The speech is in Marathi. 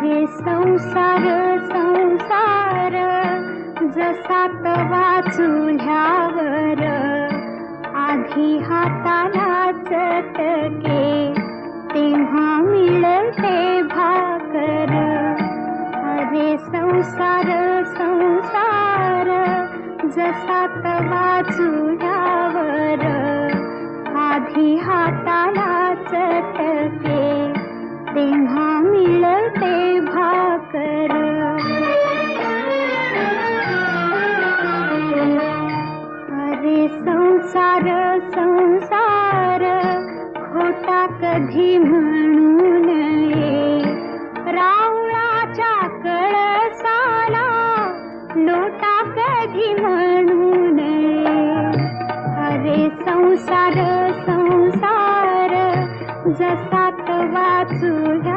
अरे संसार संसार जसा तवा चुल्यावर आधी हाताला चटके तेव्हा मिळते भाकर. अरे संसार संसार जसा तवा चुल्यावर आधी हाताला चटके तेव्हा मिळते भाकर. अरे संसार संसार खोटा कधी म्हणू नये, रावणाच्या कळसाला लोटा कधी म्हणू नये. अरे संसार संसार जसा तवा चुल्या